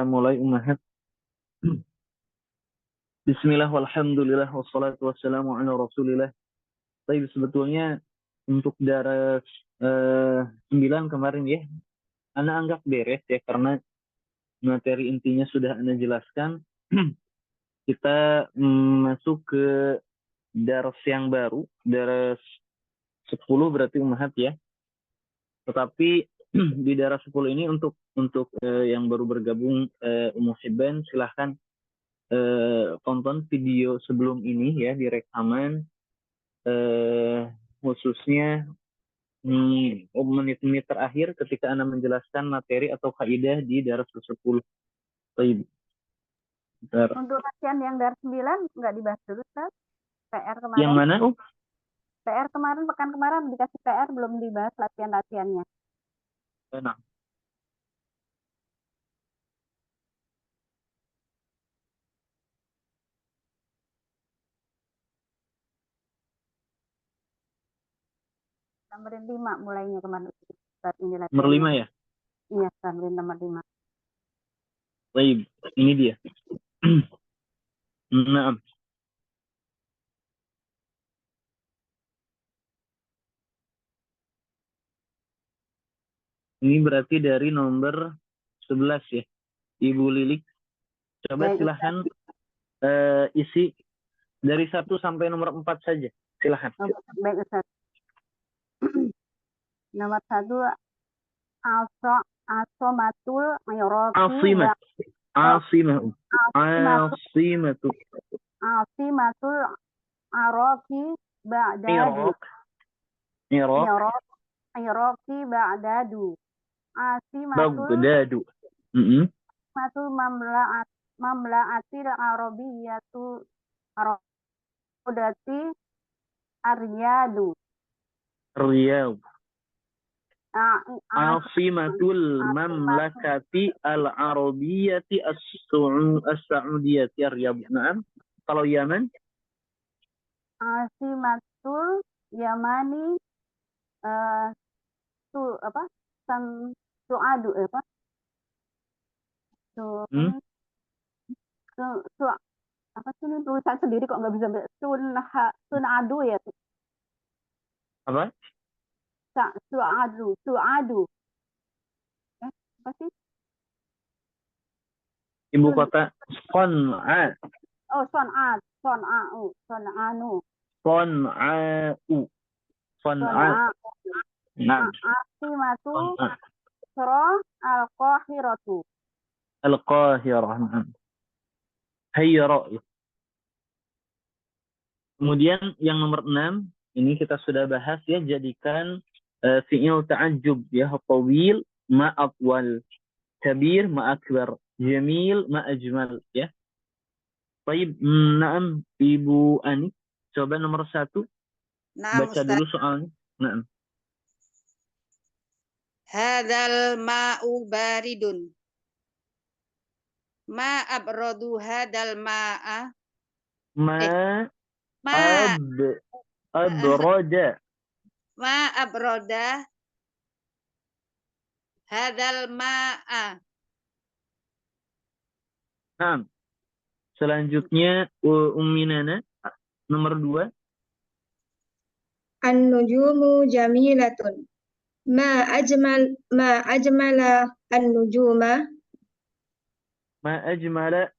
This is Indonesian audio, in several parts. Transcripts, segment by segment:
kita mulai Ummahat. Bismillah walhamdulillah wassalatu wassalamu ala rasulillah. Tapi sebetulnya untuk daras 9 kemarin ya, Ana anggap beres ya karena materi intinya sudah Ana jelaskan. Kita masuk ke daras yang baru, daras 10 berarti Ummahat ya. Tetapi di daras 10 ini untuk yang baru bergabung Ummu Hibban silahkan tonton video sebelum ini ya di rekaman khususnya menit-menit terakhir ketika Anda menjelaskan materi atau kaidah di daras 10. Baik. Untuk latihan yang dari 9 nggak dibahas dulu, Ustaz? PR kemarin. Yang mana? PR kemarin, pekan kemarin dikasih PR belum dibahas latihan-latihannya. Nah. Tamrin 5 mulainya kemarin. Saat ini Nomor 5 ya? Iya, tamrin nomor 5. Baik, ini dia. Nah. Ini berarti dari nomor 11 ya. Ibu Lilik. Coba Baik, silahkan isi dari 1 sampai nomor 4 saja. Silahkan. Baik, Ustaz. Nomor 1, asomatul mayoroti asimatul aroki ba'dadu aroki ba'dadu asimatul mamlaatil arabiyatu arodati aryadu Asimatul mamlakati al-arabiyyati as-sa'udiyati ar-Riyadh. Naam. Kalau Yaman? Asimatul Yamani Su'adu apa? Apa sih ini tulisan sendiri kok nggak bisa Sunadu ya? Apa? Su'adu. Apa sih? Ibu kota Son'a. Oh, Son'anu. Nah. Asimatu Sro Al-Qahiratu. Al-Qahirah. Hayra. Kemudian yang nomor 6, ini kita sudah bahas ya, jadikan fi'il ta'ajjub ya, tawil ma atwal, kabir ma akbar, jamil ma ajmal ya. Baik, naam Ibu Ani, coba nomor 1. Baca dulu soalnya. Naam. Hadzal ma'u baridun. Ma abradu hadzal ma'a. Abrada. Ma abrada hadzal ma'a. Naam. Selanjutnya Umminana nomor 2. An-nujumu jamilatun. Ma ajmala an-nujuma. Ma ajmala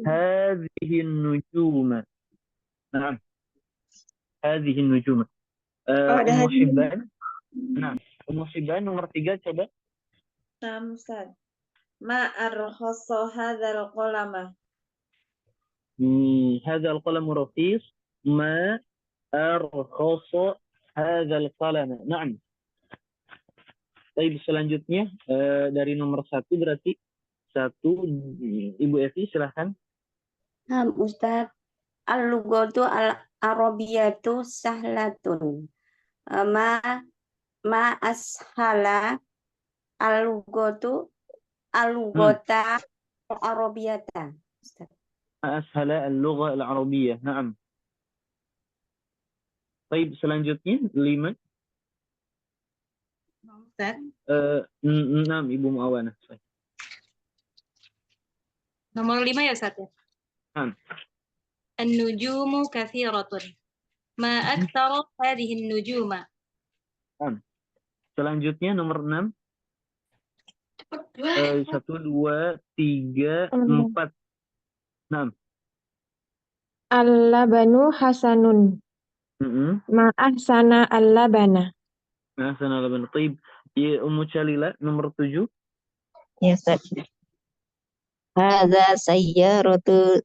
hadhihi an-nujuma. Naam. Hadhihi an-nujuma. Ummu Hibban. Nah, Ummu Hibban nomor 3 coba. Naam, Ustaz. Ma arkhasa hadzal qalama. Hadzal qalamu rakhis. Ma arkhasa hadzal qalama. Naam. Baik, selanjutnya dari nomor 1 berarti 1 Ibu Evi silahkan. Ustaz, al-lughatu al-arabiyatu sahlatun. Ma ashala al-lughata al-arabiyata. Ma ashala al-lugha al-arabiyah. Naam. Baik, selanjutnya 5. Ustaz. 6 Ibu Muawanah. Nomor 5 ya Ustaz ya. An-nujumu katsiratun. Ma aktsara hadhihi an-nujuma. Selanjutnya nomor 6. 1, 2, 3, 4. 6. Al-labanu hasanun. Ma ahsana al-labana. Ahsana al-labana. Taib. Ya Ummu Chalila nomor 7. Ya Ustaz. Hadza sayyaratu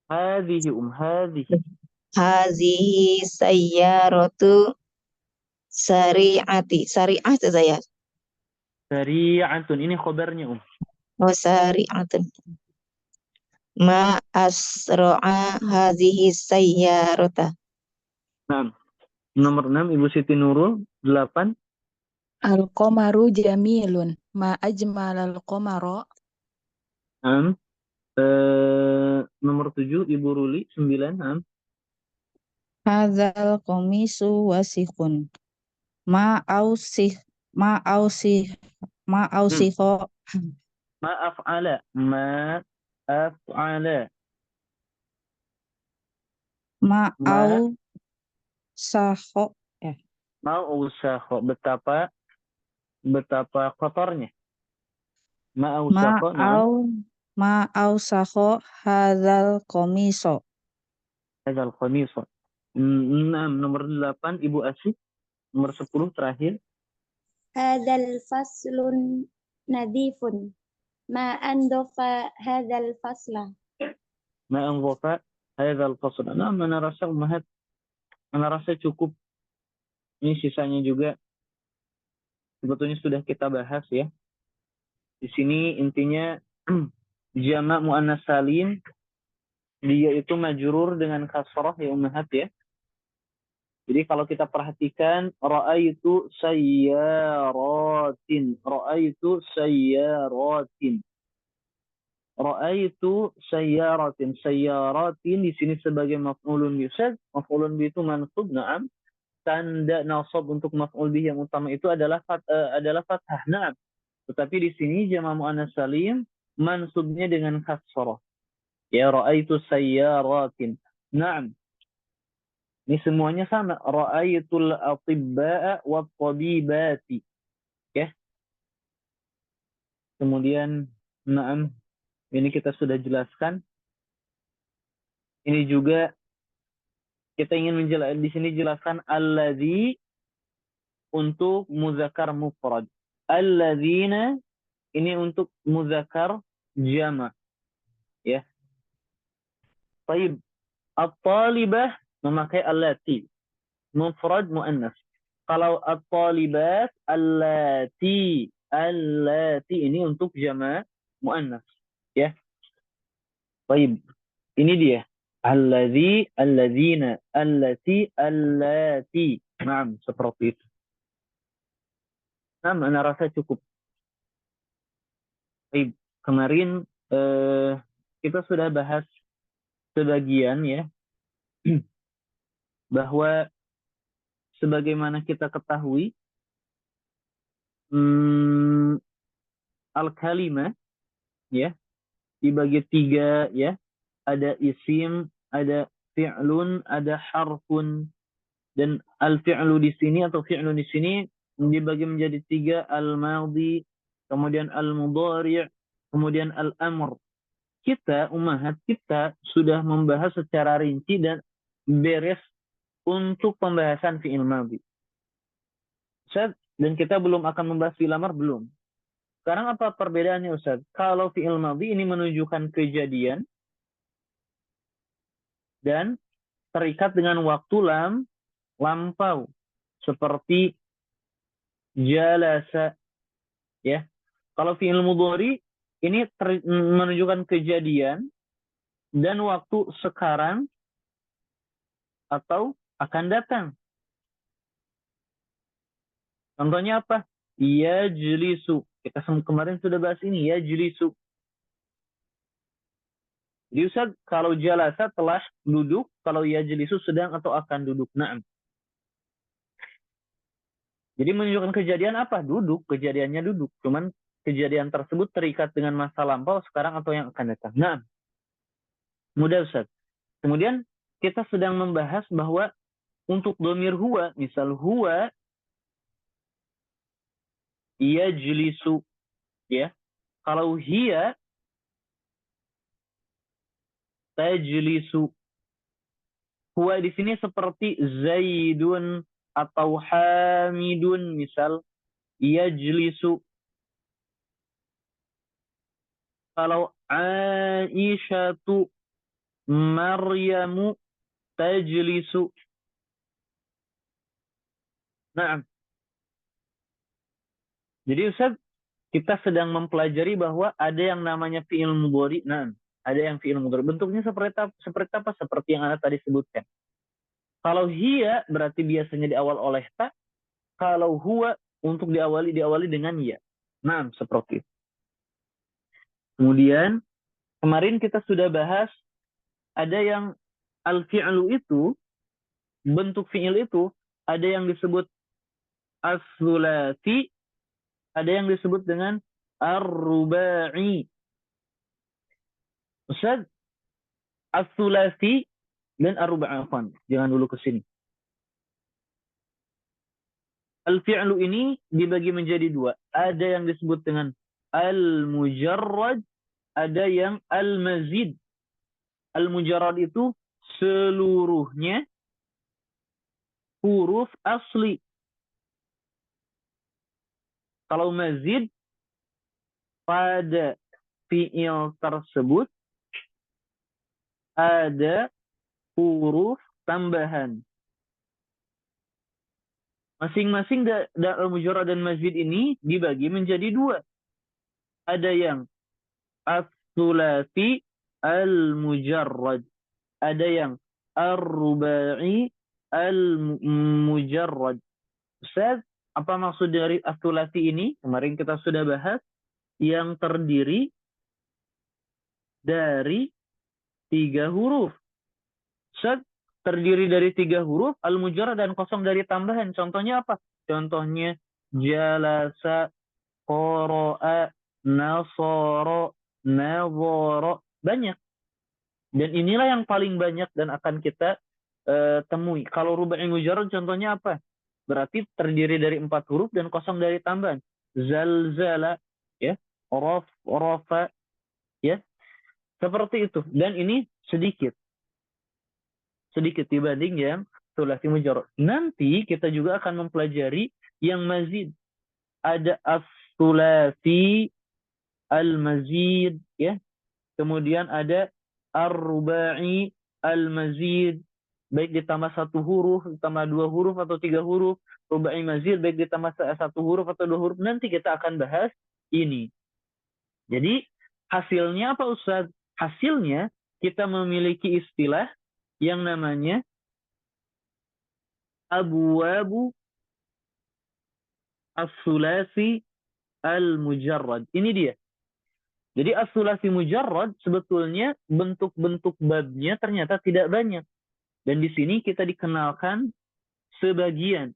Hadhihi hadhihi. hazihi sayyaratu sari'ati. Sari'ah itu saya. Sari'atun. Ini khabarnya Oh, sari'atun. Ma asra'a hazihi sayyarata. Nomor 6 Ibu Siti Nurul. 8. Al-qamaru jamilun. Ma ajmalal qamara. Nomor 7 Ibu Ruli. 9. Hadzal qamisu wasikhun. Ma ausih Ma'af'ala. Ma'af'ala. ma'ausaho Ma'usakho. Betapa kotornya. Ma'usakho. ma'ausaho hadzal qamiso. Hadzal qamiso. 6 nomor 8 Ibu Asy. Nomor 10 terakhir. Hadzal faslun nadifun. Ma andafa hadzal fasla. Ma anzafa hadzal fasl. Ana rasa ummahat, ana rasa cukup. Ini sisanya juga sebetulnya sudah kita bahas ya. Di sini intinya jamak muannas salim dia itu majrur dengan kasrah ya ummahat ya. Jadi kalau kita perhatikan ra'aitu sayyaratin. Ra'aitu sayyaratin. Ra'aitu sayyaratin. Sayyaratin di sini sebagai maf'ulun bi. Maf'ulun bi itu mansub, na'am. Tanda nasab untuk maf'ul bih yang utama itu adalah fathah, na'am. Tetapi di sini jamak muannas salim mansubnya dengan kasrah. Ya ra'aitu sayyaratin. Na'am. Ini semuanya sama. Ra'aitul atibba'a wat tabibati. Ya. Kemudian na'am, ini kita sudah jelaskan. Ini juga kita ingin di sini jelaskan alladzi untuk muzakkar mufrad. Alladzina ini untuk muzakkar jama'. Ya. Baik. At-talibah memakai allati. Mufrad muannas. Kalau at-talibat allati ini untuk jama' muannas. Ya. Baik. Ini dia. Alladzi, alladzina, allati, allati. Naam, seperti itu. Naam, ana rasa cukup. Baik, kemarin kita sudah bahas sebagian ya. Bahwa sebagaimana kita ketahui al-kalimah ya dibagi 3 ya. Ada isim, ada fi'lun, ada harfun. Dan al-fi'lu di sini atau fi'lun di sini dibagi menjadi 3, al-madhi, kemudian al-mudhari', kemudian al-amr. Kita ummahat kita sudah membahas secara rinci dan beres untuk pembahasan fi'il madhi. Dan kita belum akan membahas fi'il amr, belum. Sekarang apa perbedaannya Ustaz? Kalau fi'il madhi ini menunjukkan kejadian dan terikat dengan waktu lampau seperti jalasa ya. Kalau fi'il mudhari ini menunjukkan kejadian dan waktu sekarang atau akan datang. Contohnya apa? Yajlisu. Kita kemarin sudah bahas ini, yajlisu. Jadi Ustaz, kalau jalasa telah duduk, kalau yajlisu sedang atau akan duduk. Naam. Jadi menunjukkan kejadian apa? Duduk, kejadiannya duduk. Cuman kejadian tersebut terikat dengan masa lampau sekarang atau yang akan datang. Nah, mudah Ustaz. Kemudian kita sedang membahas bahwa untuk dhamir huwa, misal huwa yajlisu, ya. Kalau hiya tajlisu. Huwa di sini seperti Zaidun atau Hamidun, misal yajlisu. Kalau Aisyatu, Maryamu tajlisu. Nah, jadi Ustaz, kita sedang mempelajari bahwa ada yang namanya fi'il mudhari. Nah, ada yang fi'il mudhari. Bentuknya seperti apa? Seperti yang Anda tadi sebutkan. Kalau hiya berarti biasanya diawal oleh ta. Kalau huwa untuk diawali dengan ya. Nah, seperti itu. Kemudian kemarin kita sudah bahas ada yang al-fi'lu itu, bentuk fi'il itu ada yang disebut as-sulasi, ada yang disebut dengan ar-rubai. Ustaz, as-sulasi dan ar-rubai, jangan dulu ke sini. Al-fi'lu ini dibagi menjadi dua. Ada yang disebut dengan al-mujarrad, ada yang al-mazid. Al-mujarrad itu seluruhnya huruf asli. Kalau mazid, pada fi'il tersebut ada huruf tambahan. Masing-masing al-mujarrad dan mazid ini dibagi menjadi dua. Ada yang as-sulasi al-mujarrad. Ada yang ar-rubai al-mujarrad. Ustaz, apa maksud dari as-sulasi ini? Kemarin kita sudah bahas yang terdiri dari 3 huruf. Ustaz, terdiri dari 3 huruf, al-mujarrad dan kosong dari tambahan. Contohnya apa? Contohnya jalasa, qara'a, nasara, nazara. Banyak. Dan inilah yang paling banyak dan akan kita temui. Kalau rubai mujarrad contohnya apa? Berarti terdiri dari 4 huruf dan kosong dari tambahan. Zalzala, ya, rafa, ya. Seperti itu. Dan ini sedikit dibanding yang sulasi mujarrad. Nanti kita juga akan mempelajari yang mazid. Ada as-sulasi al-mazid, ya. Kemudian ada ar-rubai al-mazid, baik ditambah 1 huruf, ditambah 2 huruf atau 3 huruf. Rubai mazid baik ditambah 1 huruf atau 2 huruf. Nanti kita akan bahas ini. Jadi hasilnya apa Ustaz? Hasilnya kita memiliki istilah yang namanya abwabu as-sulasi al-mujarrad. Ini dia. Jadi as-sulasi mujarrad sebetulnya bentuk-bentuk babnya ternyata tidak banyak. Dan di sini kita dikenalkan sebagian.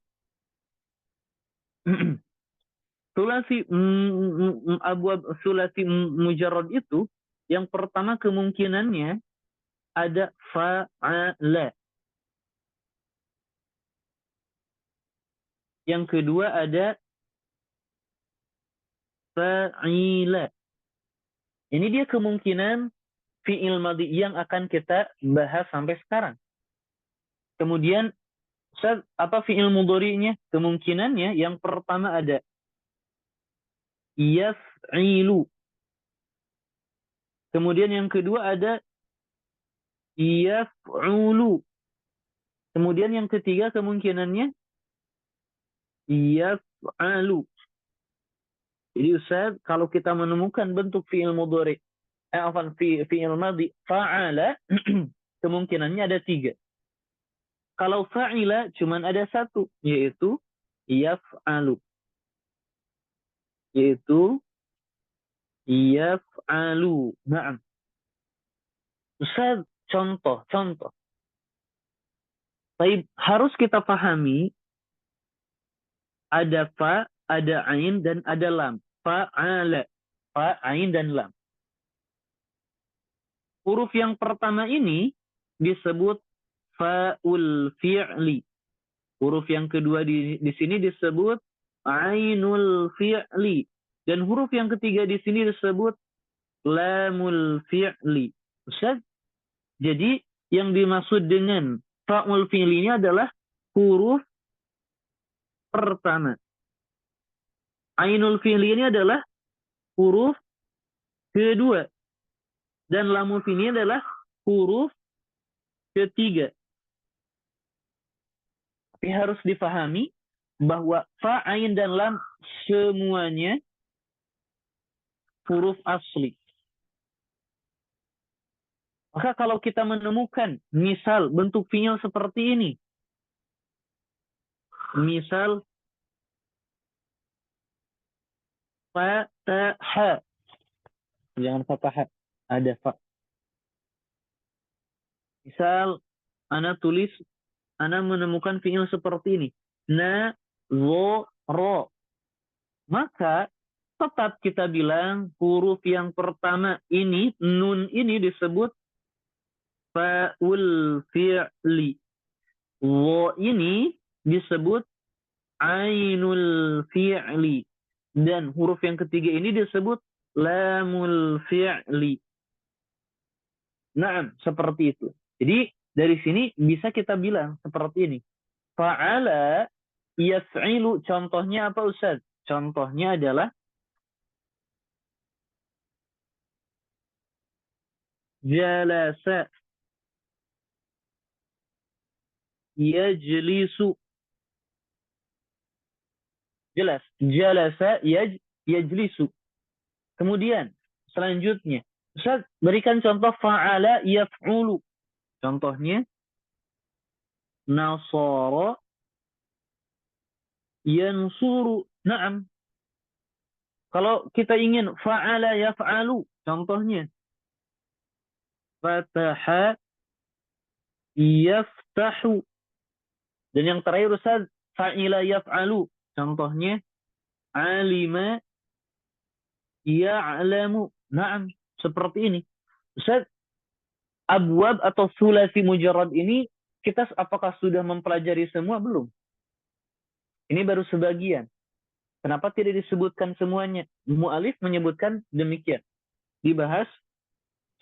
Abwab sulasi mujarrad itu yang pertama kemungkinannya ada fa'ala. Yang kedua ada fa'ila. Ini dia kemungkinan fi'il madhi yang akan kita bahas sampai sekarang. Kemudian apa fi'il mudhari'nya? Kemungkinannya yang pertama ada yaf'ilu. Kemudian yang kedua ada yaf'ulu. Kemudian yang ketiga kemungkinannya yaf'alu. Jadi Ustaz, kalau kita menemukan bentuk fi'il mudhari', fi'il madhi fa'ala, kemungkinannya ada 3. Kalau fa'ila cuman ada 1, yaitu yaf'alu. Na'am. Ustaz, contoh. Baik, harus kita pahami Ada fa, ada ain, dan ada lam. Fa'ala. Fa, ain, dan lam. Huruf yang pertama ini disebut fa'ul fi'li. Huruf yang kedua di sini disebut ainul fi'li. Dan huruf yang ketiga di sini disebut lamul fi'li. Ustaz, jadi yang dimaksud dengan fa'ul fi'li ini adalah huruf pertama. Ainul fi'li ini adalah huruf kedua. Dan lamul fi'li ini adalah huruf ketiga. Tapi harus difahami bahwa fa, ain, dan lam semuanya huruf asli. Maka kalau kita menemukan misal bentuk fi'il seperti ini. Misal fataha. Jangan fataha. Ada fa. Misal ana tulis, ana menemukan fi'il seperti ini. Nazara. Maka tetap kita bilang huruf yang pertama ini, nun ini disebut fa'ul fi'li. Wa ini disebut ainul fi'li. Dan huruf yang ketiga ini disebut lamul fi'li. Nah, seperti itu. Jadi dari sini bisa kita bilang seperti ini. Fa'ala yaf'ilu. Contohnya apa Ustaz? Contohnya adalah jalasa yajlisu. Jelas. Jalasa yajlisu. Kemudian selanjutnya, Ustaz berikan contoh fa'ala yaf'ulu. Contohnya nasara yansuru. Naam. Kalau kita ingin fa'ala yaf'alu, contohnya fataha yaftahu. Dan yang terakhir Ustaz, fa'ila yaf'alu. Contohnya alima ya'lamu. Naam, seperti ini. Ustaz, abwab atau sulasi mujarrad ini kita apakah sudah mempelajari semua? Belum. Ini baru sebagian. Kenapa tidak disebutkan semuanya? Mu'alif menyebutkan demikian. Dibahas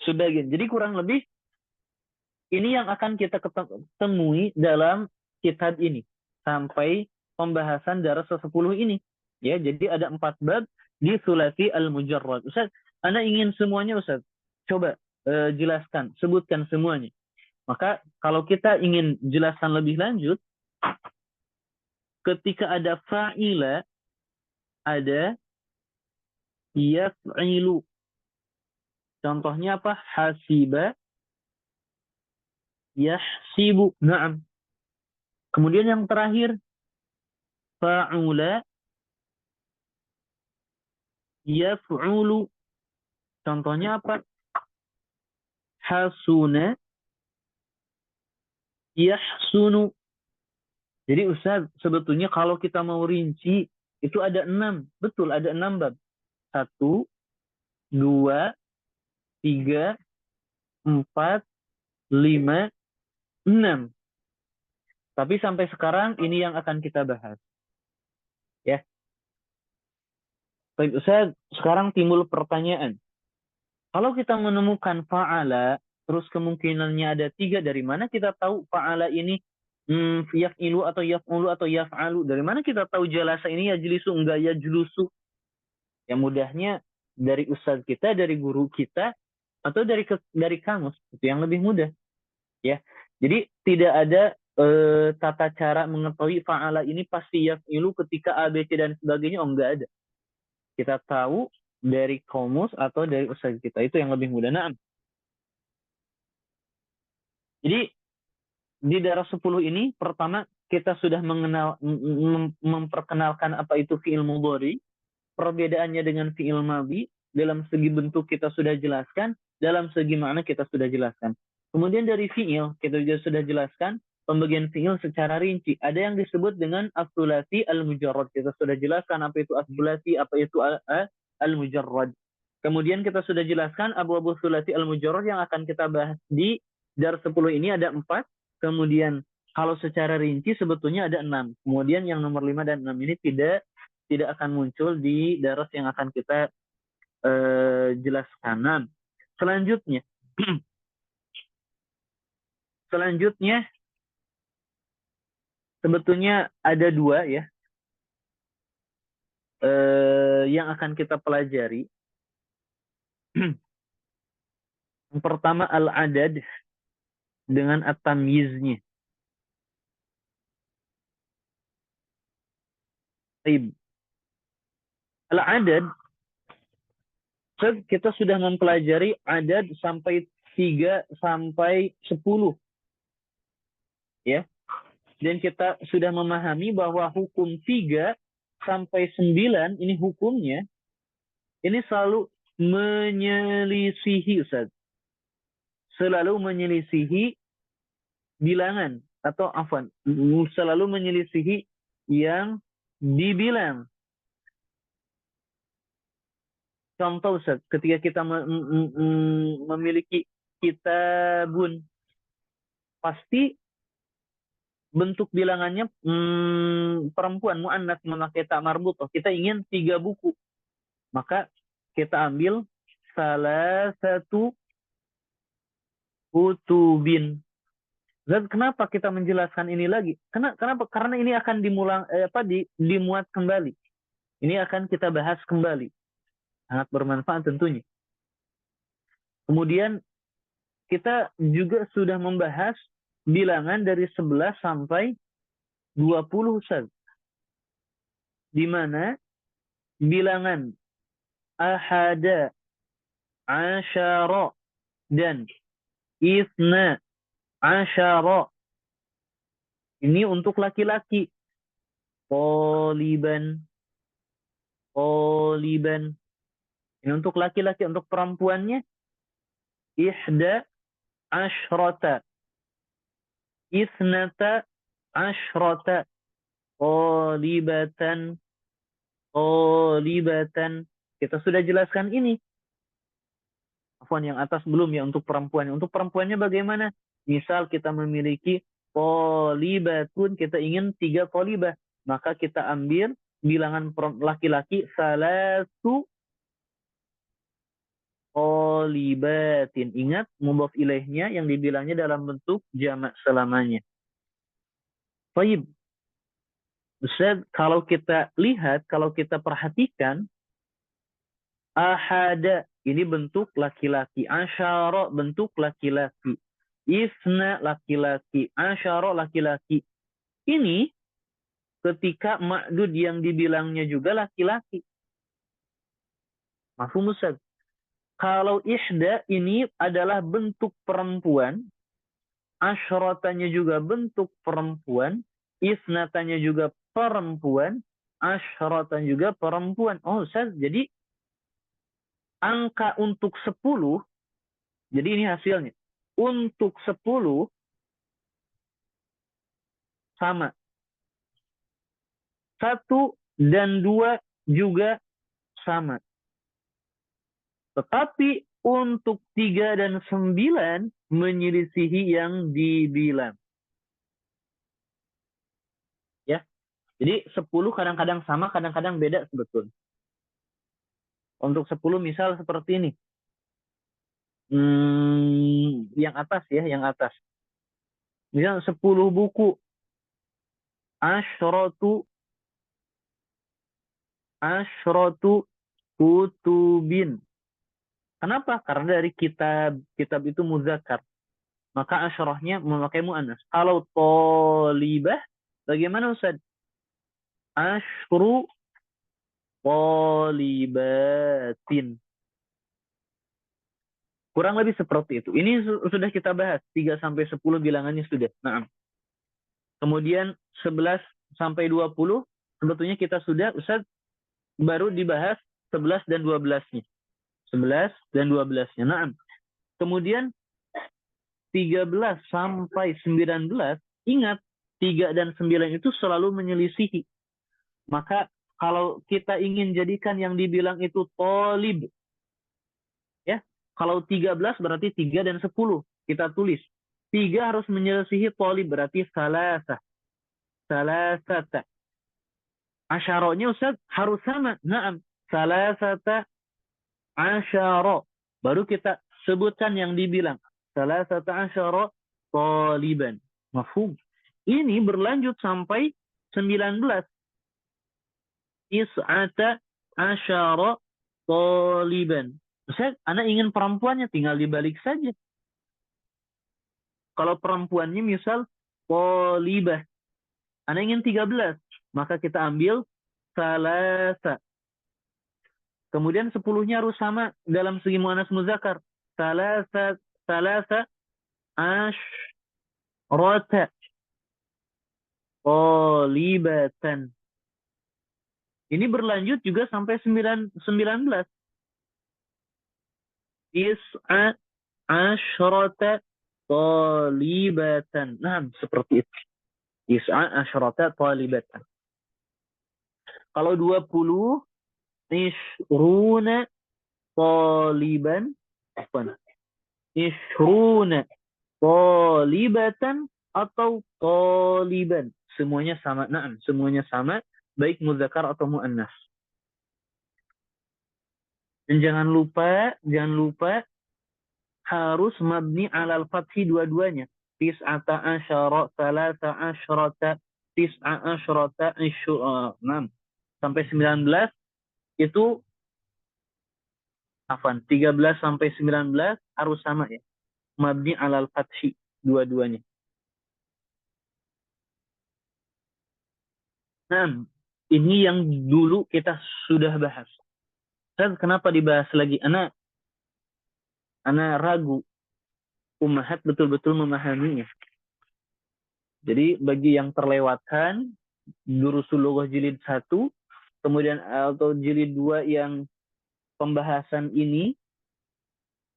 sebagian. Jadi kurang lebih ini yang akan kita temui dalam kitab ini sampai pembahasan daras 10 ini. Ya, jadi ada 4 bab di sulasi al-mujarrad. Ustaz, Anda ingin semuanya Ustaz? Coba jelaskan, sebutkan semuanya. Maka kalau kita ingin jelaskan lebih lanjut, ketika ada fa'ila, ada yaf'ilu. Contohnya apa? Hasiba, yahsibu. Naam. Kemudian yang terakhir, fa'ula, yaf'ulu. Contohnya apa? Hasuna, yahsunu. Jadi Ustaz, sebetulnya kalau kita mau rinci, itu ada 6. Betul, ada 6 bab. 1, 2, 3, 4, 5, 6. Tapi sampai sekarang ini yang akan kita bahas. Ya. Baik Ustaz, sekarang timbul pertanyaan. Kalau kita menemukan fa'ala, terus kemungkinannya ada 3, dari mana kita tahu fa'ala ini yaf'ilu atau yaf'ulu atau yaf'alu? Dari mana kita tahu jalasa ini yajlisu enggak yajlusu? Yang mudahnya dari ustaz kita, dari guru kita, atau dari kamus. Itu yang lebih mudah. Ya. Jadi tidak ada tata cara mengetahui fa'ala ini pasti yaf'ilu ketika A, B, C dan sebagainya. Oh, enggak ada. Kita tahu dari kamus atau dari ustaz kita. Itu yang lebih mudah. Nah, jadi di daras 10 ini pertama kita sudah memperkenalkan apa itu fi'il mudhari, perbedaannya dengan fi'il madhi, dalam segi bentuk kita sudah jelaskan, dalam segi makna kita sudah jelaskan. Kemudian dari fi'il kita juga sudah jelaskan, pembagian fiil secara rinci. Ada yang disebut dengan as-sulasi al-mujarrad. Kita sudah jelaskan apa itu as-sulasi, apa itu al-mujarrad. Kemudian kita sudah jelaskan abu-abu sulasi al-mujarrad yang akan kita bahas di dars 10 ini ada 4. Kemudian kalau secara rinci sebetulnya ada 6. Kemudian yang nomor 5 dan 6 ini tidak akan muncul di dars yang akan kita jelaskan. Selanjutnya sebetulnya ada 2 ya yang akan kita pelajari. Yang pertama al-adad dengan at-tamyiznya. Al-adad, kita sudah mempelajari adad sampai 3 sampai 10. Ya. Dan kita sudah memahami bahwa hukum 3 sampai 9 ini hukumnya ini selalu menyelisihi, Ustaz. Selalu menyelisihi bilangan atau selalu menyelisihi yang dibilang. Contoh, Ustaz, ketika kita memiliki kitabun, pasti bentuk bilangannya perempuan, mu'annas, memakai ta marbutah. Kita ingin 3 buku. Maka kita ambil salah satu kutubin. Dan kenapa kita menjelaskan ini lagi? Kenapa? Karena ini akan dimuat kembali. Ini akan kita bahas kembali. Sangat bermanfaat tentunya. Kemudian kita juga sudah membahas bilangan dari 11 sampai 20, Ustaz. Di mana bilangan ahada, asyara, dan isna asyara ini untuk laki-laki. Qoliban. Ini untuk laki-laki. Untuk perempuannya ihda asyrata, isnata asyrata, qolibatan. Kita sudah jelaskan ini. Yang atas belum ya, untuk perempuan. Untuk perempuannya bagaimana? Misal kita memiliki qolibatun, kita ingin 3 qolibah. Maka kita ambil bilangan laki-laki salatu qolibatin. Ingat, mudhaf ilaihnya yang dibilangnya dalam bentuk jamak selamanya. Baik. Ustaz, kalau kita lihat, kalau kita perhatikan, ahada ini bentuk laki-laki, asyara bentuk laki-laki, isna laki-laki, asyara laki-laki. Ini ketika ma'dud yang dibilangnya juga laki-laki. Mafhum, Ustaz? Kalau ihda ini adalah bentuk perempuan, asyratanya juga bentuk perempuan, isnatanya juga perempuan, asyratan juga perempuan. Oh, Ustaz, jadi angka untuk 10, jadi ini hasilnya. Untuk 10 sama. 1 dan 2 juga sama. Tetapi untuk 3 dan 9 menyelisihi yang dibilang. Ya. Jadi 10 kadang-kadang sama, kadang-kadang beda sebetulnya. Untuk 10 misal seperti ini. Yang atas ya, yang atas. Misal 10 buku. Asyratu kutubin. Kenapa? Karena dari kitab itu muzakkar. Maka asyrahnya memakai mu'annas. Kalau tolibah, bagaimana, Ustaz? Asyru tolibatin. Kurang lebih seperti itu. Ini sudah kita bahas. 3 sampai 10 bilangannya sudah. Nah. Kemudian 11 sampai 20 sebetulnya kita sudah, Ustaz, baru dibahas 11 dan 12-nya. 11 dan 12-nya. Nah. Kemudian 13 sampai 19 Ingat, 3 dan 9 itu selalu menyelisihi. Maka kalau kita ingin jadikan yang dibilang itu tolib, ya, kalau 13 berarti 3 dan 10. Kita tulis. 3 harus menyelisihi tolib, berarti salasah. Salasata. Asyaranya Ustaz harus sama. Naam. Salasata asyara. Baru kita sebutkan yang dibilang. Salasata asyara taliban. Mafhum. Ini berlanjut sampai 19. Is'ata asyara taliban. Ustaz, anak ingin perempuannya, tinggal dibalik saja. Kalau perempuannya misal talibah. Anak ingin 13. Maka kita ambil salasa. Kemudian 10-nya harus sama dalam segi muannas muzakkar. Salasa asyrata talibatan. Ini berlanjut juga sampai 19. Is'a asyrata talibatan. Nah, seperti itu. Is'a asyrata talibatan. Kalau 20, ishruna taliban. Ishruna talibatan atau taliban. Semuanya sama. Nah, semuanya sama. Baik muzakkar atau muannas. Dan jangan lupa harus mabni alal fathi dua-duanya. Tis'ata asyara, salasa asyrata, tis'a asyrata, 6. Sampai 19 itu 13 sampai 19 harus sama ya. Mabni alal fathi dua-duanya. Nah, ini yang dulu kita sudah bahas. Dan kenapa dibahas lagi? Anak ragu. Ummahat betul-betul memahaminya. Jadi bagi yang terlewatkan Durusul Lughah jilid 1, kemudian atau jilid 2 yang pembahasan ini,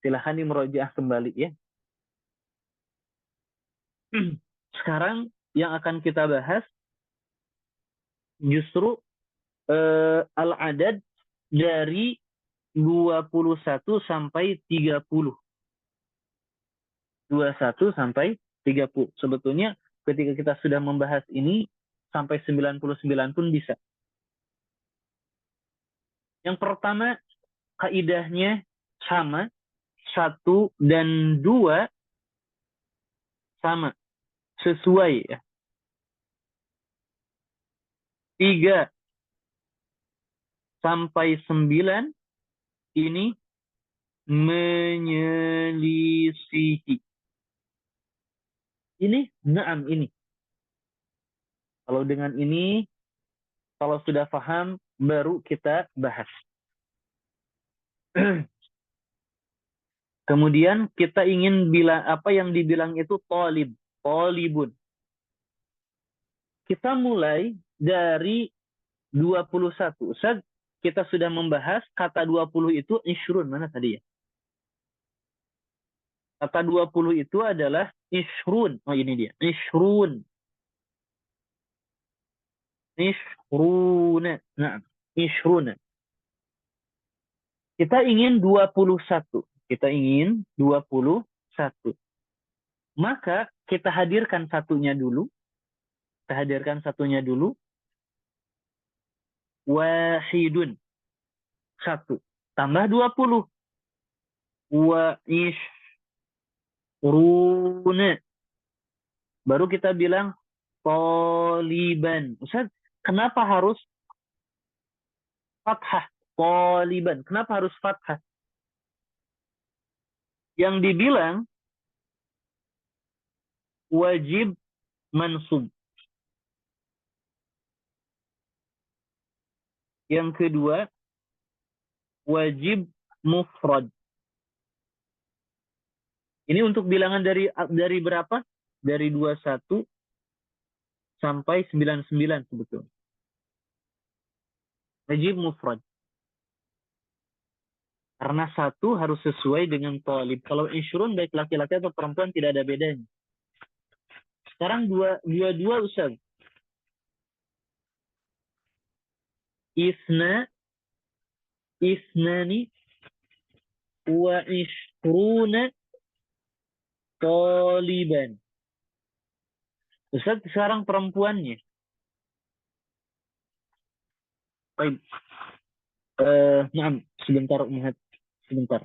silahkan dimurojaah kembali ya. Sekarang yang akan kita bahas justru al-adad dari 21 sampai 30. 21 sampai 30. Sebetulnya ketika kita sudah membahas ini sampai 99 pun bisa. Yang pertama, kaidahnya sama. 1 dan 2 sama. Sesuai ya. 3 sampai 9 ini menyelisihi. Ini, na'am ini. Kalau dengan ini, kalau sudah paham, baru kita bahas. Kemudian kita ingin bilang apa yang dibilang itu talib, talibun. Kita mulai dari 21. Ustaz, kita sudah membahas kata 20 itu ishrun. Mana tadi ya? Kata 20 itu adalah ishrun. Oh ini dia. Ishrun. Ishruna. Nah, ishruna. Kita ingin 21. Kita ingin 21. Maka kita hadirkan satunya dulu. Kita hadirkan satunya dulu. Wahidun. 1. Tambah 20. Wa ishruna. Baru kita bilang taliban. Ustaz, kenapa harus fathah? Taliban. Kenapa harus fathah? Yang dibilang wajib mansub. Yang kedua, wajib mufrad. Ini untuk bilangan dari berapa? Dari 21 sampai 99 sebetulnya. Wajib mufrad. Karena 1 harus sesuai dengan talib. Kalau ishrun baik laki-laki atau perempuan tidak ada bedanya. Sekarang dua Ustaz. Isnani wa ishruna taliban. Ustaz, sekarang perempuannya. Baik. Maaf, sebentar Umhat. Sebentar.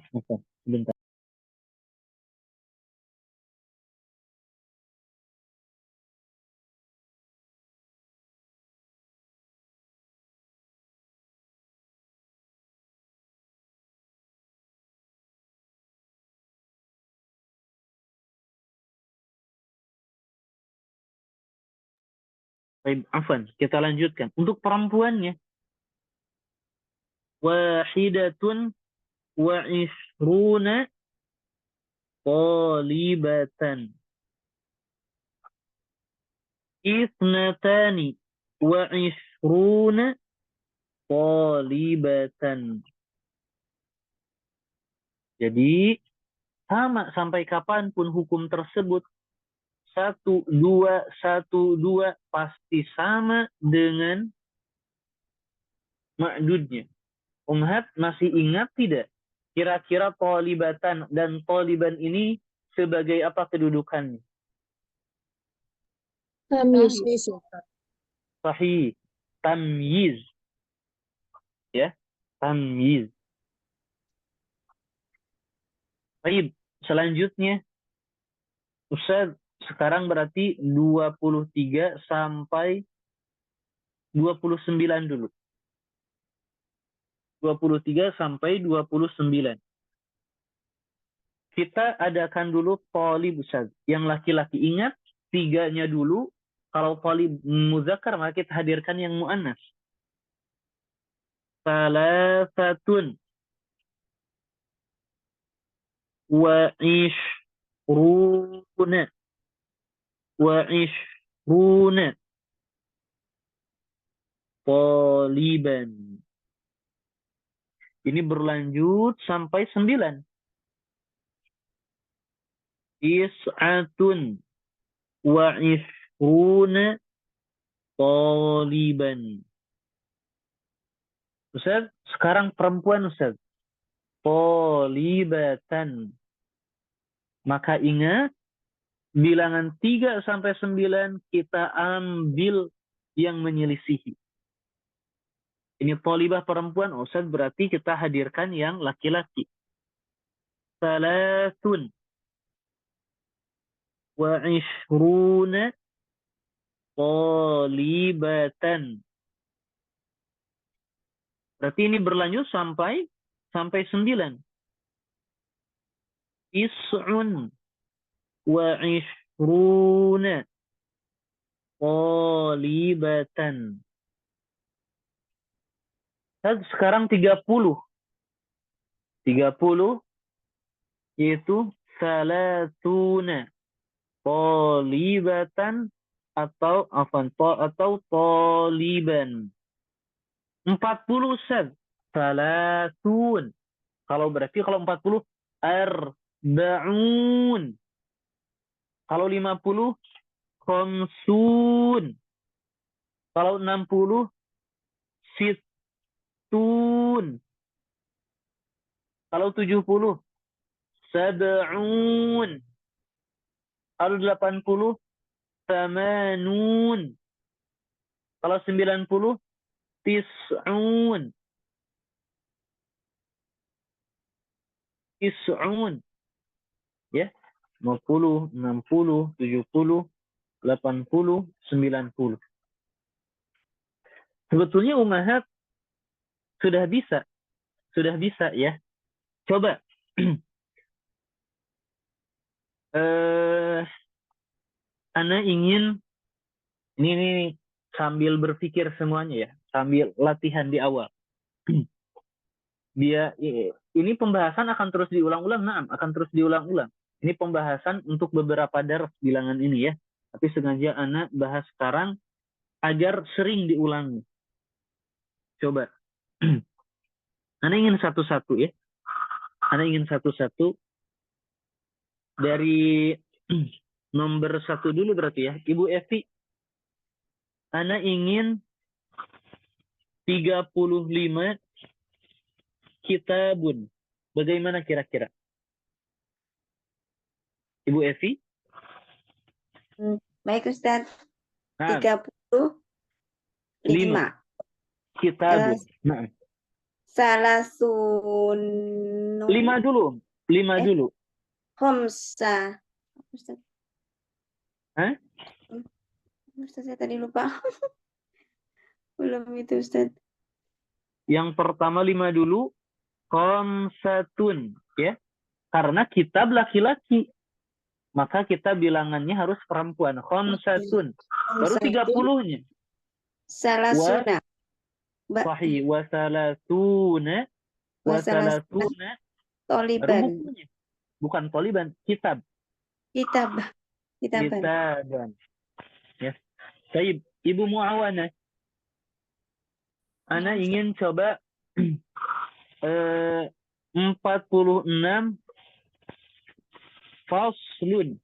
Baik, afwan, kita lanjutkan. Untuk perempuannya, wahidatun wa ishruna talibatan. Isnatani wa ishruna talibatan. Jadi, sama sampai kapanpun hukum tersebut 1, 2, 1, 2 pasti sama dengan ma'dudnya. Umhat masih ingat tidak? Kira-kira talibatan dan taliban ini sebagai apa kedudukannya? Tamyiz. Sahih. Tamyiz. Ya, tamyiz. Baik, selanjutnya Ustaz, sekarang berarti 23 sampai 29 dulu. 23 sampai 29. Kita adakan dulu talib Ustaz. Yang laki-laki ingat 3-nya dulu. Kalau talib muzakkar maka kita hadirkan yang muannas. Salasatun wa ishruna taliban. Ini berlanjut sampai 9. Is'atun wa ishruna taliban. Ustaz, sekarang perempuan Ustaz. Talibatan. Maka ingat, bilangan 3 sampai 9 kita ambil yang menyelisihi. Ini talibah perempuan, Ustaz, berarti kita hadirkan yang laki-laki. Salatun wa ishruna talibatan. Berarti ini berlanjut sampai 9. Is'un wa ishruna talibatan. Sekarang 30. 30 yaitu salatuna talibatan atau taliban. 40 Ustaz. Salatun. Kalau 40 arba'un. Kalau 50 khamsun. Kalau 60 sittun. Kalau 70 sab'un. Kalau 80 tamanun. Kalau 90 tis'un. Ya. 50, 60, 70, 80, 90. Sebetulnya ummahat sudah bisa ya. Coba Ana ingin ini sambil berpikir semuanya ya, sambil latihan di awal. Ini pembahasan akan terus diulang-ulang, akan terus diulang-ulang. Ini pembahasan untuk beberapa dars bilangan ini ya. Tapi sengaja Ana bahas sekarang agar sering diulangi. Coba. Ana ingin satu-satu ya. Ana ingin satu-satu dari Nomor 1 dulu berarti ya. Ibu Evi, Ana ingin 35 kitabun. Bagaimana kira-kira? Ibu Evi? Baik Ustaz. Nah, 35. kitabun. Nah, Salasun 5 dulu. 5 dulu. Khamsa. Ustaz. Hah? Ustaz, saya tadi lupa. Belum itu Ustaz. Yang pertama 5 dulu. Khamsatun. Ya. Karena kitab laki-laki. Maka kita bilangannya harus perempuan. Khamsatun. Baru 30-nya. Salasuna. Sahih. Wasalatuna. Wasalatuna. Baru Toliban. bukunya. Bukan toliban. Kitab. Kitaban. Kitaban. Ya. Baik. Ibu Muawana. Ana ingin coba 46 faslun.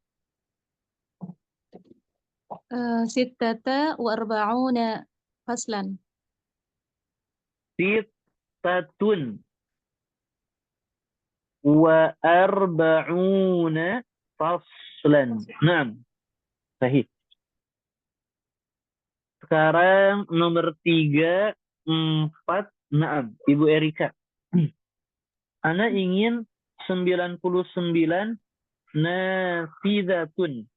Sittata wa arba'una faslan. Sittatun wa arba'una faslan. Naam. Sahih. Sekarang nomor 3, 4. Naam. Ibu Erika. Ana ingin 99 nafidatun.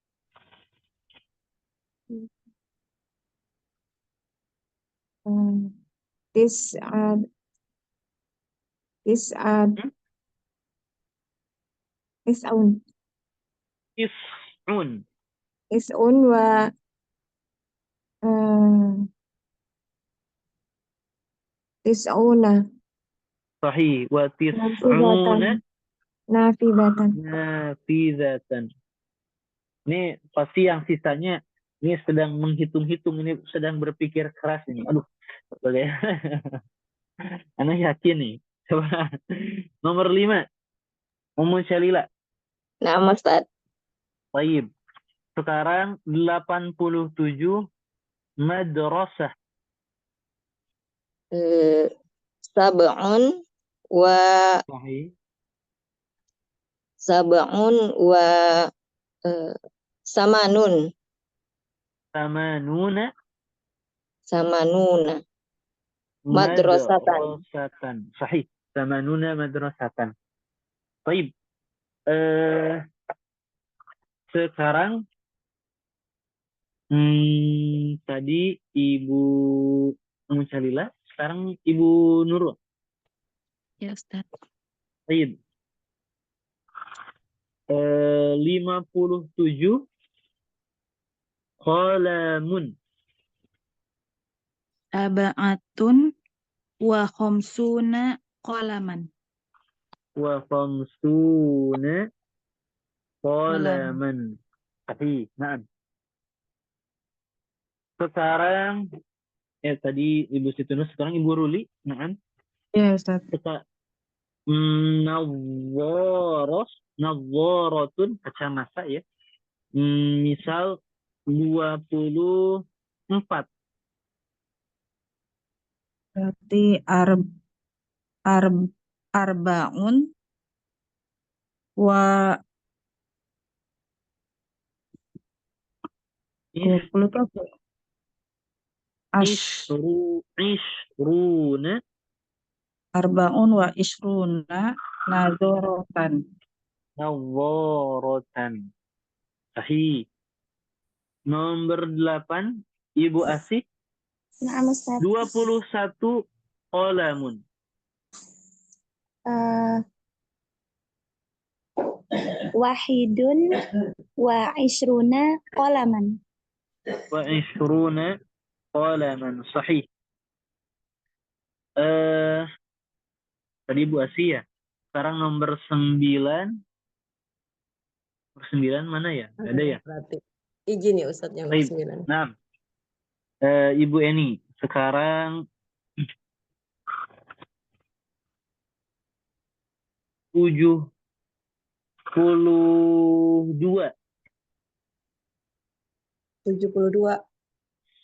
Tis'ad tis'un Tis'un. tis'un wa tis'una Sahih. Wa tis'una nafidatan. nafidatan. Ini pasti yang sisanya ini sedang menghitung-hitung, ini sedang berpikir keras ini. Aduh, bagaimana? Ana yakin nih. Coba nomor 5. Ummu Syalila. Nah, Ustaz. Baik. Sekarang 87 madrasah. Sab'un wa Sahih. sab'un wa samanun. Samanuna Madrasatan. madrasatan. Sahih. Samanuna madrasatan. Baik. Sekarang tadi Ibu Musalila, sekarang Ibu Nurul. Ya, Ustaz. Baik. 57 qalamun. Sab'atun wa khamsuna qalaman. Wa khamsuna qalaman. Sahih. Naam. Sekarang tadi Ibu Situnus, sekarang Ibu Ruli. Naam. Ya, Ustaz. Nadzaratun kacamata ya. Misal 24. Berarti arba'un wa 20 itu apa? Ishruna. Arba'un wa ishruna nazaratan. Nawwaratan. Sahih. Nomor 8, Ibu Asih. Na'am Ustaz. 21 qalamun. Wahidun wa ishruna qalaman. Wa ishruna qalaman. Sahih. Tadi Ibu Asih ya. Sekarang nomor 9. Nomor 9 mana ya? Ada ya? Berarti izin ya Ustadz yang Baik. 9. Nah, Ibu Eni, sekarang 72 72.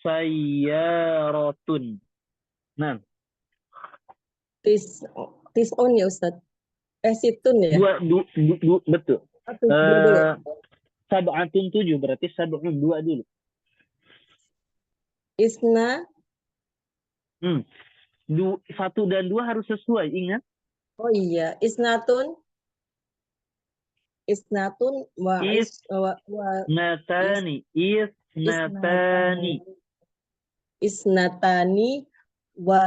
Sayyaratun. Nah, Tis'un ya Ustadz. Situn ya. Betul. Dua dulu ya. Sab'atun 7 berarti sab'un 2 dulu. Isna. 1 dan 2 harus sesuai, ingat. Oh iya, isnatun wa Isnatani. isnatani wa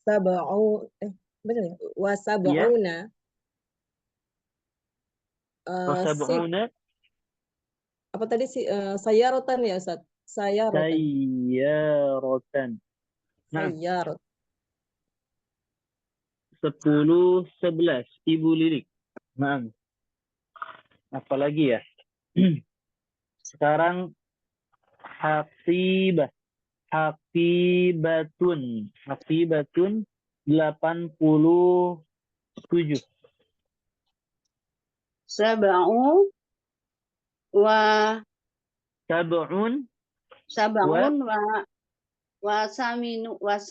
sab'u benar ya? Wa sab'una Wasab'una apa tadi sih sayyaratan ya Ustaz? sayyaratan. Nah, Sayyarat. 10, 11. Ibu Lilik. Nah, apalagi ya? Sekarang Haqibatun. Haqibatun 87. Sab'u wa Sab'un sab'un wa saminuna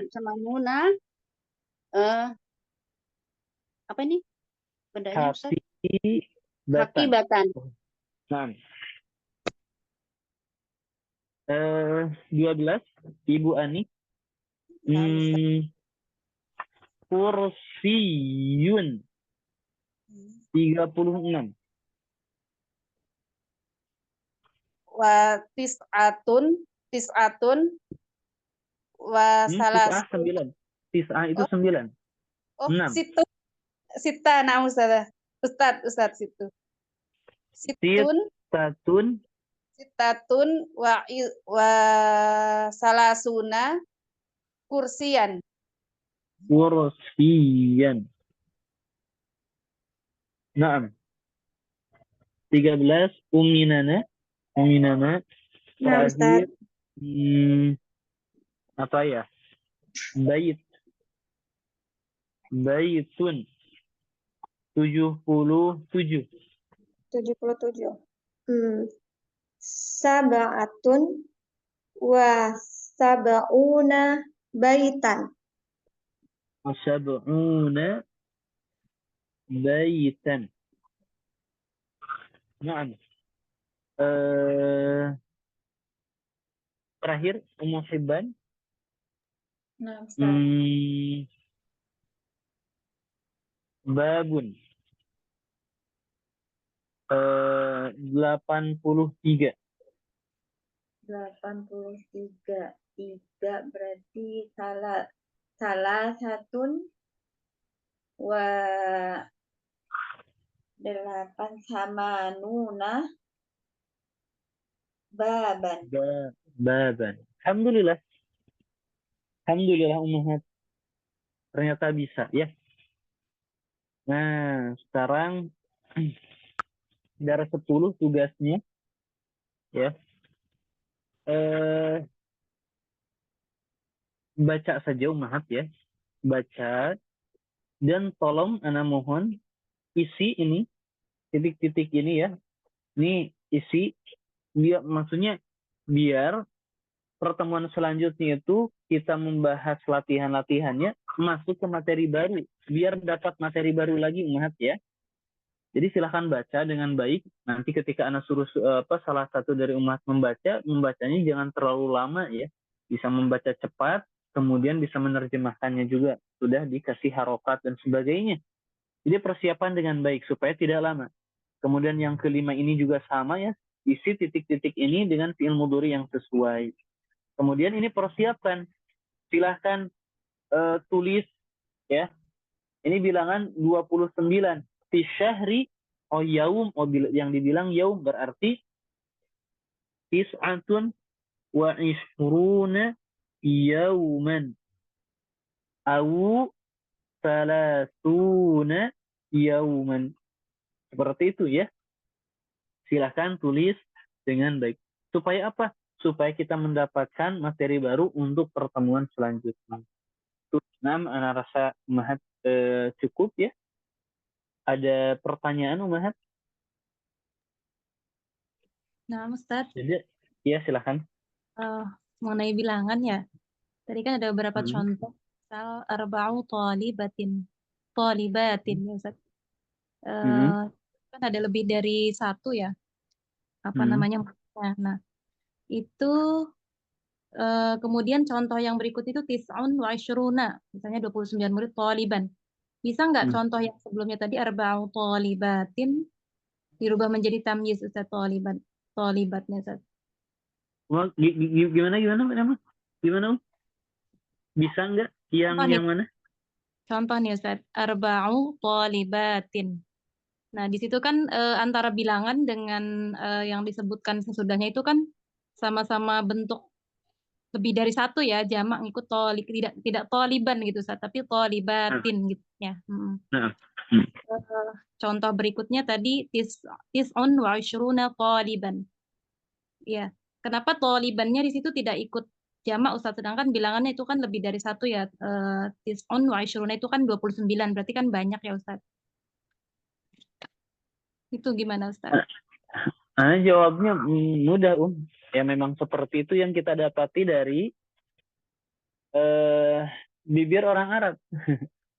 Samanuna. apa ini bedanya Ustaz? Hakibatan. Hakibatan. Nah. 12 Ibu Ani. Kursiyun 36. Wa tis'atun wa salas 9. Tis'ah itu 9. Oh, 6. Sita nah Ustaz situ. Sitatun wa salasuna kursiyan. Naam. 13 Uminana terakhir. Apa ya? Baitun 77. Sab'atun wa sab'una baitan. Sab'una baitan. Naam. Terakhir Ummu Hibban. Nah, Babun 83. 3 berarti salah satun wa 8 sama nuna baban. Alhamdulillah Ummahat. Ternyata bisa ya. Nah, sekarang dari 10 tugasnya ya. Baca saja Ummahat ya. Baca dan tolong ana mohon isi ini titik-titik ini ya. Ini isi maksudnya biar pertemuan selanjutnya itu kita membahas latihan-latihannya masuk ke materi baru, biar dapat materi baru lagi Ummahat ya. Jadi silahkan baca dengan baik. Nanti ketika anak suruh salah satu dari Ummahat membacanya jangan terlalu lama ya. Bisa membaca cepat, kemudian bisa menerjemahkannya juga. Sudah dikasih harokat dan sebagainya. Jadi persiapan dengan baik supaya tidak lama. Kemudian yang kelima ini juga sama ya. Isi titik-titik ini dengan fi'il mudhari yang sesuai. Kemudian ini persiapkan. Silahkan tulis ya. Ini bilangan 29. Fi syahri yaum, yang dibilang yaum berarti tis'atun wa ishruna yauman. Au salasuna yauman. Seperti itu ya. Silahkan tulis dengan baik. Supaya apa? Supaya kita mendapatkan materi baru untuk pertemuan selanjutnya. Ana rasa Ummahat cukup ya. Ada pertanyaan Ummahat? Nah, Ustaz, Jadi, ya silakan. mengenai bilangan ya. Tadi kan ada beberapa Hmm. contoh. Misal arba'u talibatin. Talibatin ya Ustaz. Hmm. Kan ada lebih dari satu ya. Apa Hmm. namanya? Nah, itu kemudian contoh yang berikut itu tis'un wa isyruna. Misalnya 29 murid taliban. Bisa nggak Hmm. contoh yang sebelumnya tadi arba'u talibatin dirubah menjadi tamyiz Ustaz taliban. Talibatnya Ustaz. Gimana? Gimana? Bisa nggak Contoh nih, yang mana? contoh nih Ustaz. Arba'u talibatin. Nah, di situ kan antara bilangan dengan yang disebutkan sesudahnya itu kan sama-sama bentuk lebih dari satu ya, jamak ngikut tolib, tidak toliban gitu Ustaz, tapi Nah, tolibatin gitu ya. nah. Hmm. Contoh berikutnya tadi tis'un wa isyruna toliban. Ya, kenapa tolibannya di situ tidak ikut jamak Ustaz, sedangkan bilangannya itu kan lebih dari satu ya. Tis'un wa isyruna itu kan 29, berarti kan banyak ya Ustaz. Itu gimana Ustaz? Jawabnya mudah, Ya memang seperti itu yang kita dapati dari bibir orang Arab.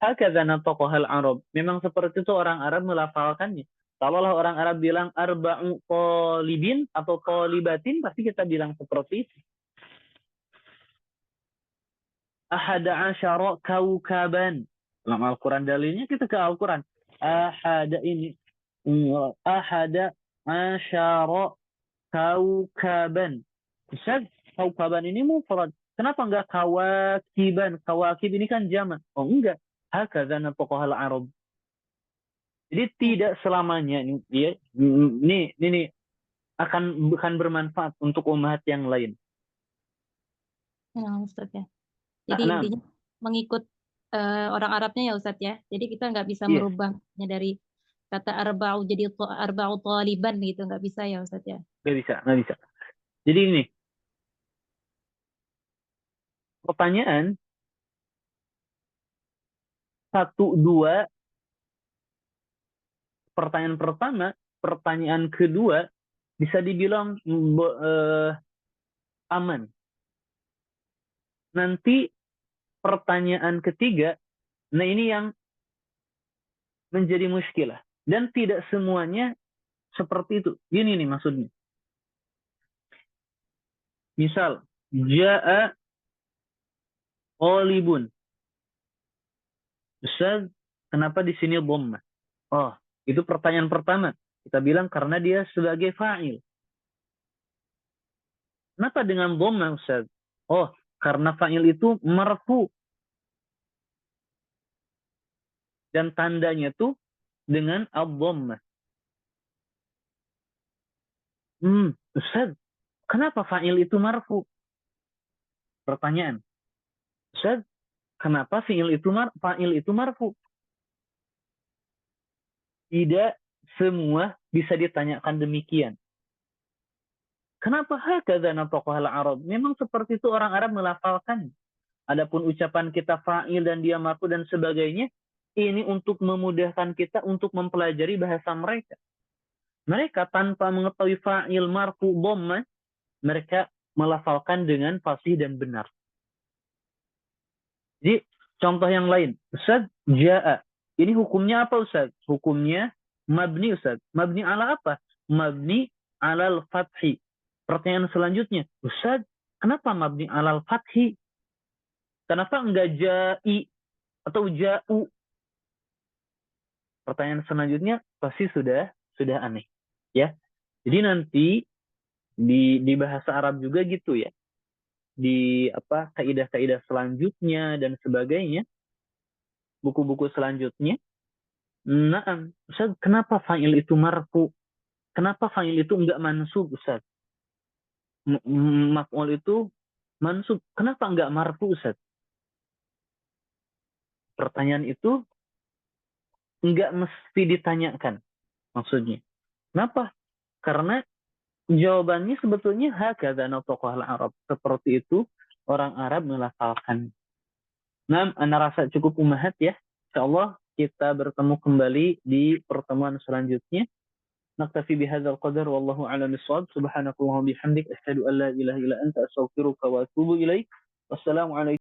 Hakadha nataqahal Arab. Memang seperti itu orang Arab melafalkannya. Kalaulah orang Arab bilang arba'u talibin atau talibatin, pasti kita bilang seperti itu. Ahada asyara kaukaban. Dalam Al-Quran dalilnya kita ke Al-Quran. Ahada asyara kaukaban. Ustaz, kaukaban ini mufrad. Kenapa enggak kawakiban? Kawakib ini kan jamak. Oh enggak. Hakadha nataqahal Arab. Jadi tidak selamanya ini akan bermanfaat untuk umat yang lain. Ya, Ustaz ya. Jadi Nah, intinya mengikut orang Arabnya ya Ustaz ya. Jadi kita nggak bisa iya, merubahnya dari kata arba'u jadi arba'u taliban gitu, nggak bisa ya Ustaz ya. nggak bisa. Jadi ini pertanyaan 1, 2, pertanyaan pertama, pertanyaan kedua bisa dibilang aman. Nanti pertanyaan ketiga, nah ini yang menjadi muskilah. Dan tidak semuanya seperti itu. Ini nih maksudnya. Misal, ja'a olibun. Ustaz, kenapa di sini dhammah? Oh, itu pertanyaan pertama. Kita bilang karena dia sebagai fa'il. Kenapa dengan dhammah, Ustaz? Oh, karena fa'il itu marfu. Dan tandanya tuh dengan ad-dhammah. Ustaz, kenapa fa'il itu marfu? Pertanyaan. Ustaz, kenapa fa'il itu marfu? Tidak semua bisa ditanyakan demikian. Kenapa hakadha nataqahal Arab? Memang seperti itu orang Arab melafalkan. Adapun ucapan kita fa'il dan dia marfu dan sebagainya, ini untuk memudahkan kita untuk mempelajari bahasa mereka. Mereka tanpa mengetahui fa'il marfu dhammah, mereka melafalkan dengan fasih dan benar. Jadi contoh yang lain, Ustaz, ja'a. Ini hukumnya apa Ustaz? Hukumnya mabni Ustaz. Mabni ala apa? Mabni alal fathi. Pertanyaan selanjutnya, Ustaz, kenapa mabni alal fathi? Kenapa enggak ja'i atau ja'u? Pertanyaan selanjutnya pasti sudah aneh, ya. Jadi nanti di bahasa Arab juga gitu ya. Di kaidah-kaidah selanjutnya dan sebagainya, buku-buku selanjutnya. Nah, Ustaz, kenapa fa'il itu marfu? Kenapa fa'il itu enggak mansub, Ustaz? Maf'ul itu mansub. Kenapa enggak marfu, Ustaz? Pertanyaan itu enggak mesti ditanyakan maksudnya. Kenapa? Karena jawabannya sebetulnya hakadha nataqahal Arab. Seperti itu orang Arab melafalkan. Nah, ana rasa cukup umahat ya. Insyaallah kita bertemu kembali di pertemuan selanjutnya. نكتفي بهذا القدر والله أعلم الصواب. سبحانك اللهم وبحمدك أشهد أن لا إله إلا أنت أستغفرك وأتوب إليك. والسلام عليكم.